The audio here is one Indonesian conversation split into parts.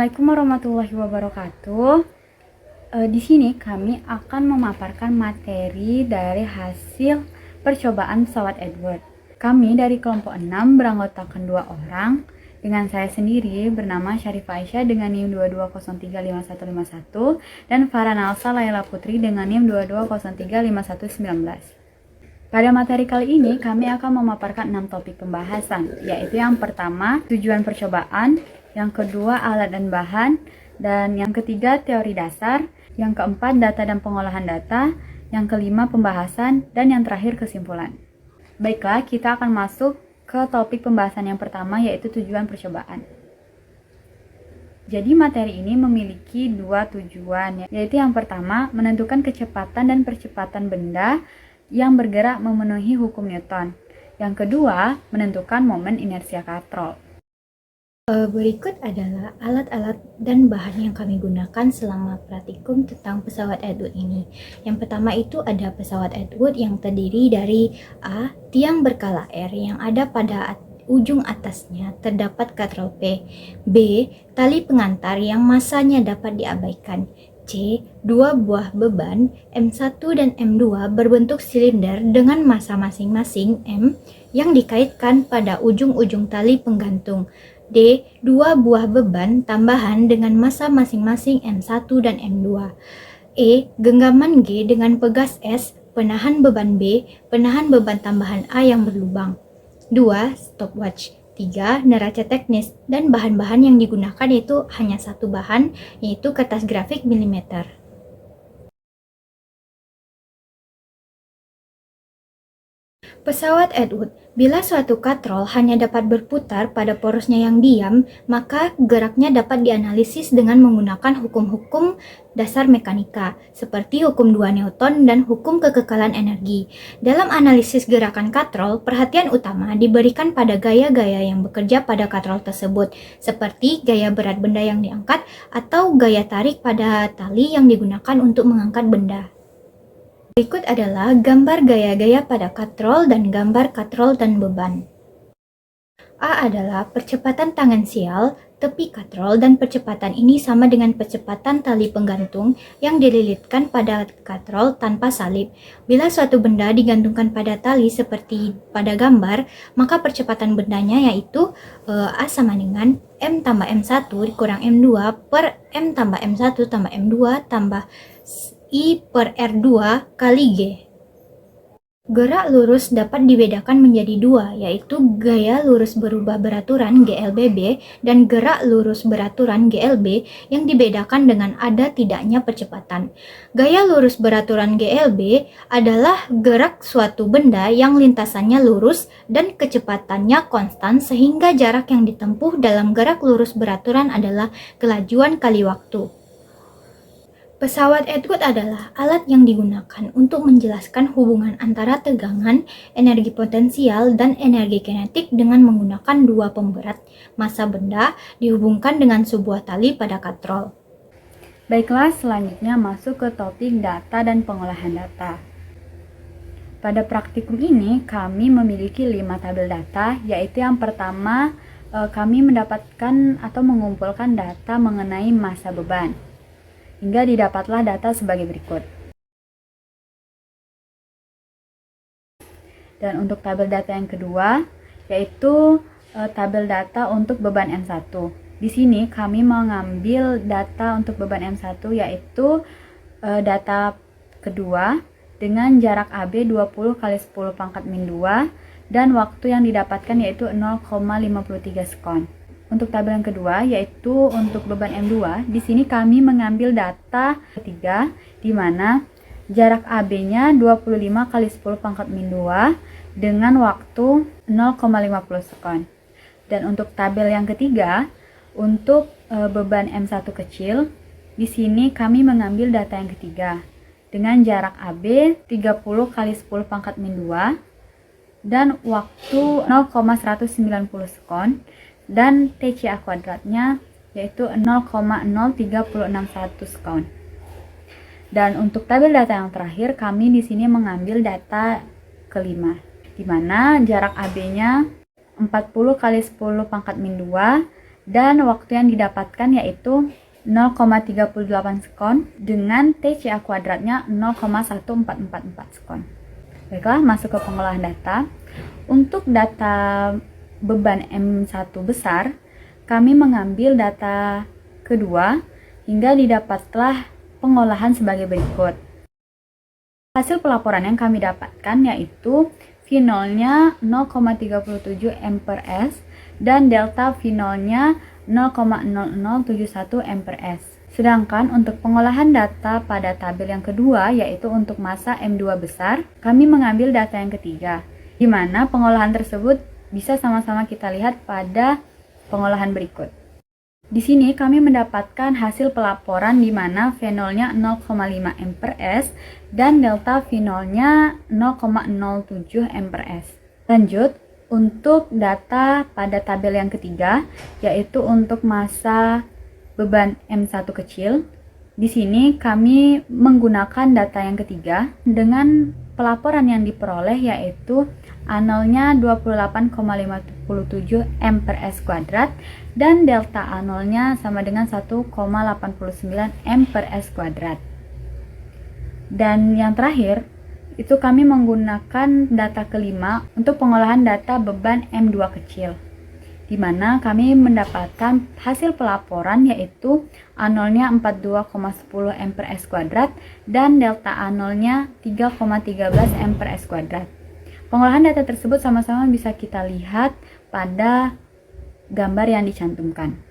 Assalamualaikum warahmatullahi wabarakatuh. Di sini kami akan memaparkan materi dari hasil percobaan pesawat Edward. Kami dari kelompok 6 beranggotakan 2 orang, dengan saya sendiri bernama Syarifah Aisyah dengan NIM 22035151 dan Farah Nalsa Laila Putri dengan NIM 22035119. Pada materi kali ini kami akan memaparkan 6 topik pembahasan, yaitu yang pertama tujuan percobaan, yang kedua alat dan bahan, dan yang ketiga teori dasar, yang keempat data dan pengolahan data, yang kelima pembahasan, dan yang terakhir kesimpulan. Baiklah, kita akan masuk ke topik pembahasan yang pertama, yaitu tujuan percobaan. Jadi materi ini memiliki 2 tujuan, yaitu yang pertama menentukan kecepatan dan percepatan benda yang bergerak memenuhi hukum Newton. Yang kedua menentukan momen inersia katrol. Berikut adalah alat-alat dan bahan yang kami gunakan selama praktikum tentang pesawat Edward ini. Yang pertama itu ada pesawat Edward yang terdiri dari A. Tiang berkala R yang ada pada ujung atasnya terdapat katrol P. B. Tali pengantar yang masanya dapat diabaikan. C. 2 buah beban M1 dan M2 berbentuk silinder dengan massa masing-masing M yang dikaitkan pada ujung-ujung tali penggantung. D. 2 buah beban tambahan dengan massa masing-masing M1 dan M2. E. Genggaman G dengan pegas S, penahan beban B, penahan beban tambahan A yang berlubang. 2. Stopwatch. 3. Neraca teknis, dan bahan-bahan yang digunakan itu hanya satu bahan, yaitu kertas grafik milimeter. Pesawat Edward, bila suatu katrol hanya dapat berputar pada porosnya yang diam, maka geraknya dapat dianalisis dengan menggunakan hukum-hukum dasar mekanika, seperti hukum 2 Newton dan hukum kekekalan energi. Dalam analisis gerakan katrol, perhatian utama diberikan pada gaya-gaya yang bekerja pada katrol tersebut, seperti gaya berat benda yang diangkat atau gaya tarik pada tali yang digunakan untuk mengangkat benda. Berikut adalah gambar gaya-gaya pada katrol dan gambar katrol dan beban. A adalah percepatan tangensial tepi katrol, dan percepatan ini sama dengan percepatan tali penggantung yang dililitkan pada katrol tanpa salib. Bila suatu benda digantungkan pada tali seperti pada gambar, maka percepatan bendanya yaitu A sama dengan M tambah M1 dikurang M2 per M tambah M1 tambah M2 tambah I per R2 kali G. Gerak lurus dapat dibedakan menjadi 2, yaitu gaya lurus berubah beraturan GLBB dan gerak lurus beraturan GLB yang dibedakan dengan ada tidaknya percepatan. Gaya lurus beraturan GLB adalah gerak suatu benda yang lintasannya lurus dan kecepatannya konstan sehingga jarak yang ditempuh dalam gerak lurus beraturan adalah kelajuan kali waktu. Pesawat Edward adalah alat yang digunakan untuk menjelaskan hubungan antara tegangan, energi potensial, dan energi kinetik dengan menggunakan 2 pemberat. Massa benda dihubungkan dengan sebuah tali pada katrol. Baiklah, selanjutnya masuk ke topik data dan pengolahan data. Pada praktikum ini kami memiliki 5 tabel data, yaitu yang pertama kami mendapatkan atau mengumpulkan data mengenai massa beban. Hingga didapatlah data sebagai berikut. Dan untuk tabel data yang kedua, yaitu tabel data untuk beban M1. Di sini kami mengambil data untuk beban M1, yaitu data kedua dengan jarak AB 20 kali 10 pangkat min 2 dan waktu yang didapatkan yaitu 0,53 sekon. Untuk tabel yang kedua, yaitu untuk beban M2, di sini kami mengambil data ketiga, di mana jarak AB-nya 25 kali 10 pangkat min 2 dengan waktu 0,50 sekon. Dan untuk tabel yang ketiga, untuk beban M1 kecil, di sini kami mengambil data yang ketiga, dengan jarak AB 30 kali 10 pangkat min 2 dan waktu 0,190 sekon. Dan TCA kuadratnya yaitu 0,03661 sekon. Dan untuk tabel data yang terakhir, kami di sini mengambil data kelima, di mana jarak AB-nya 40 kali 10 pangkat min 2 dan waktu yang didapatkan yaitu 0,38 sekon dengan TCA kuadratnya 0,1444 sekon. Baiklah, masuk ke pengolahan data. Untuk data beban M1 besar, kami mengambil data kedua hingga didapatlah pengolahan sebagai berikut. Hasil pelaporan yang kami dapatkan yaitu V0-nya 0,37 M/S dan delta V0-nya 0,0071 M/S. Sedangkan untuk pengolahan data pada tabel yang kedua, yaitu untuk massa M2 besar, kami mengambil data yang ketiga, di mana pengolahan tersebut bisa sama-sama kita lihat pada pengolahan berikut. Di sini kami mendapatkan hasil pelaporan di mana V0-nya 0,5 M/S dan delta V0-nya 0,07 M/S. Lanjut, untuk data pada tabel yang ketiga, yaitu untuk massa beban M1 kecil. Di sini kami menggunakan data yang ketiga dengan pelaporan yang diperoleh yaitu A0-nya 28,57 M/S kuadrat dan delta A0-nya sama dengan 1,89 M/S kuadrat. Dan yang terakhir, itu kami menggunakan data kelima untuk pengolahan data beban M2 kecil, di mana kami mendapatkan hasil pelaporan yaitu A0-nya 42,10 M/S kuadrat dan delta A0-nya 3,13 M/S kuadrat. Pengolahan data tersebut sama-sama bisa kita lihat pada gambar yang dicantumkan.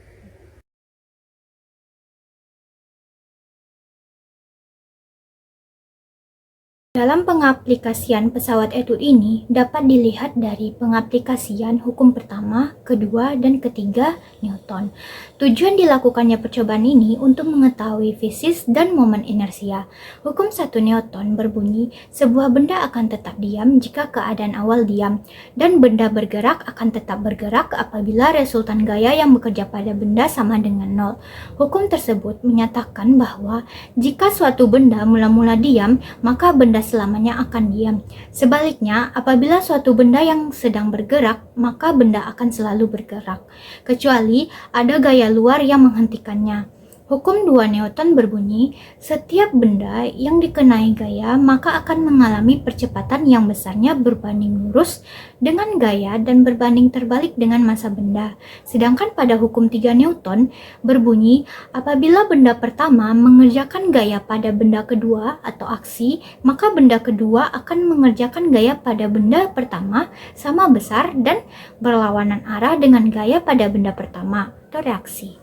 Dalam pengaplikasian pesawat Edward ini dapat dilihat dari pengaplikasian hukum pertama, kedua, dan ketiga Newton. Tujuan dilakukannya percobaan ini untuk mengetahui fisis dan momen inersia. Hukum 1 Newton berbunyi, sebuah benda akan tetap diam jika keadaan awal diam, dan benda bergerak akan tetap bergerak apabila resultan gaya yang bekerja pada benda sama dengan 0. Hukum tersebut menyatakan bahwa jika suatu benda mula-mula diam, maka benda selamanya akan diam. Sebaliknya, apabila suatu benda yang sedang bergerak, maka benda akan selalu bergerak, kecuali ada gaya luar yang menghentikannya. Hukum 2 Newton berbunyi, setiap benda yang dikenai gaya maka akan mengalami percepatan yang besarnya berbanding lurus dengan gaya dan berbanding terbalik dengan massa benda. Sedangkan pada hukum 3 Newton berbunyi, apabila benda pertama mengerjakan gaya pada benda kedua atau aksi, maka benda kedua akan mengerjakan gaya pada benda pertama sama besar dan berlawanan arah dengan gaya pada benda pertama atau reaksi.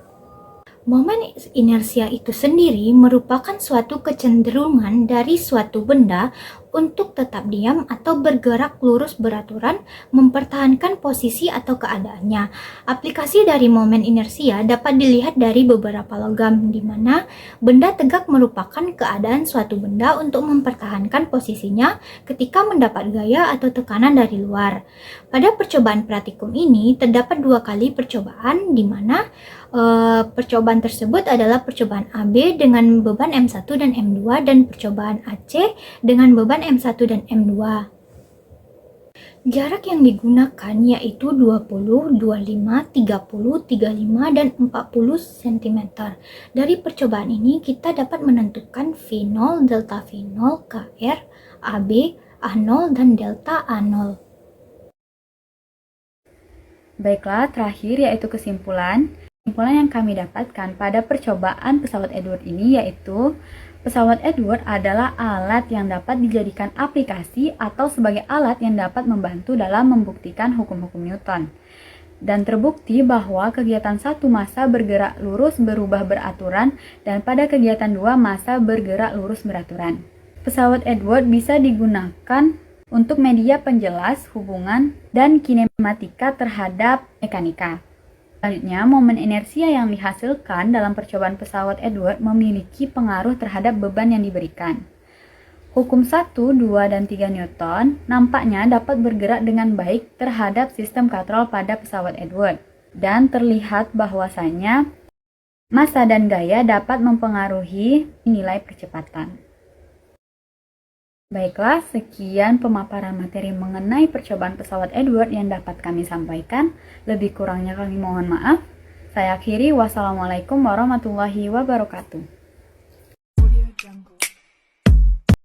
Momen inersia itu sendiri merupakan suatu kecenderungan dari suatu benda untuk tetap diam atau bergerak lurus beraturan, mempertahankan posisi atau keadaannya. Aplikasi dari momen inersia dapat dilihat dari beberapa logam, di mana benda tegak merupakan keadaan suatu benda untuk mempertahankan posisinya ketika mendapat gaya atau tekanan dari luar. Pada percobaan praktikum ini, terdapat 2 kali percobaan, di mana percobaan tersebut adalah percobaan AB dengan beban M1 dan M2 dan percobaan AC dengan beban M1 dan M2. Jarak yang digunakan yaitu 20, 25, 30, 35, dan 40 cm. Dari percobaan ini kita dapat menentukan V0, delta V0, KR, AB, A0, dan delta A0. Baiklah, terakhir yaitu kesimpulan. Kesimpulan yang kami dapatkan pada percobaan pesawat Edward ini yaitu pesawat Edward adalah alat yang dapat dijadikan aplikasi atau sebagai alat yang dapat membantu dalam membuktikan hukum-hukum Newton. Dan terbukti bahwa kegiatan satu massa bergerak lurus berubah beraturan dan pada kegiatan 2 massa bergerak lurus beraturan. Pesawat Edward bisa digunakan untuk media penjelas hubungan dan kinematika terhadap mekanika. Selanjutnya, momen inersia yang dihasilkan dalam percobaan pesawat Edward memiliki pengaruh terhadap beban yang diberikan. Hukum 1, 2, dan 3 Newton nampaknya dapat bergerak dengan baik terhadap sistem katrol pada pesawat Edward, dan terlihat bahwasanya massa dan gaya dapat mempengaruhi nilai percepatan. Baiklah, sekian pemaparan materi mengenai percobaan pesawat Edward yang dapat kami sampaikan. Lebih kurangnya kami mohon maaf. Saya akhiri, wassalamualaikum warahmatullahi wabarakatuh.